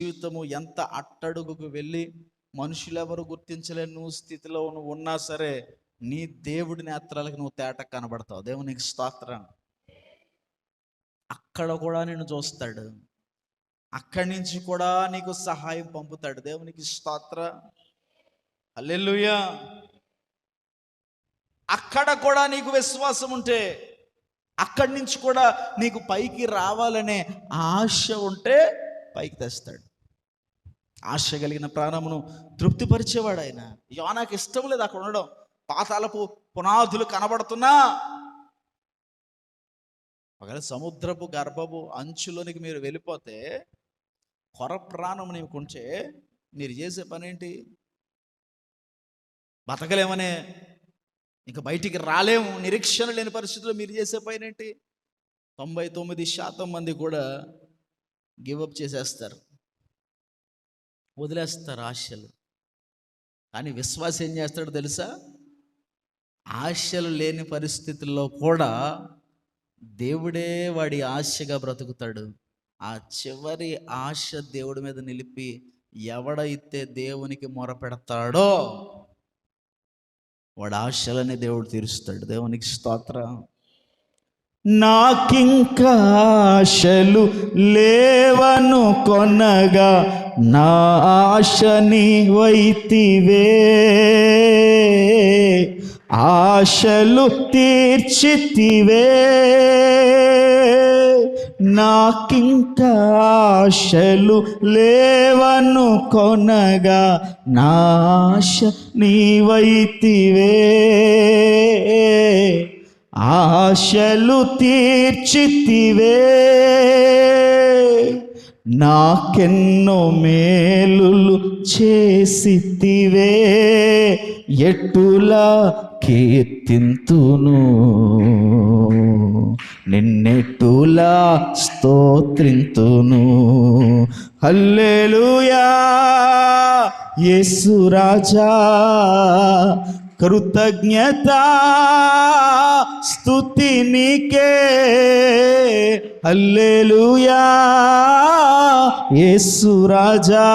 జీవితము ఎంత అట్టడుగుకు వెళ్ళి మనుషులెవరు గుర్తించలేని నువ్వు స్థితిలో నువ్వు ఉన్నా సరే, నీ దేవుడి నేత్రాలకు నువ్వు తేట కనబడతావు. దేవునికి స్తోత్రం. అక్కడ కూడా నిన్ను చూస్తాడు, అక్కడి నుంచి కూడా నీకు సహాయం పంపుతాడు. దేవునికి స్తోత్రం. హల్లెలూయా. అక్కడ కూడా నీకు విశ్వాసం ఉంటే, అక్కడి నుంచి కూడా నీకు పైకి రావాలనే ఆశ ఉంటే పైకి తెస్తాడు. ఆశ కలిగిన ప్రాణమును తృప్తిపరిచేవాడు ఆయన. యోనాకి ఇష్టం లేదు అక్కడ ఉండడం. పాతాళపు పునాదులు కనబడుతున్నా, ఒకవేళ సముద్రపు గర్భపు అంచులోనికి మీరు వెళ్ళిపోతే, కొర ప్రాణం నీకుంటే మీరు చేసే పని ఏంటి? బతకలేమనే, ఇంకా బయటికి రాలేము, నిరీక్షణ లేని పరిస్థితుల్లో మీరు చేసే పని ఏంటి? 99% మంది కూడా గివప్ చేసేస్తారు, వదిలేస్తారు ఆశలు. కానీ విశ్వాసం ఏం చేస్తాడో తెలుసా? ఆశలు లేని పరిస్థితుల్లో కూడా దేవుడే వాడి ఆశగా బ్రతుకుతాడు. ఆ చివరి ఆశ దేవుడి మీద నిలిపి ఎవడైతే దేవునికి మొరపెడతాడో వాడి ఆశలని దేవుడు తీరుస్తాడు. దేవునికి స్తోత్రం. నాకింకా ఆశలు లేవను కొనగా నా ఆశ నీవైతివే, ఆశలు తీర్చితివే. నాకింకా ఆశలు లేవను కొనగా నా ఆశ నీవైతివే, ఆశలు తీర్చితివే. నాకెన్నో మేలులు చేసితివే, ఎట్టులా కీర్తింతును, నిన్నెట్టులా స్తోత్రింతును. హల్లెలూయా. యేసు రాజా కృతజ్ఞత స్తుతి నీకే. హల్లెలూయా యేసు రాజా.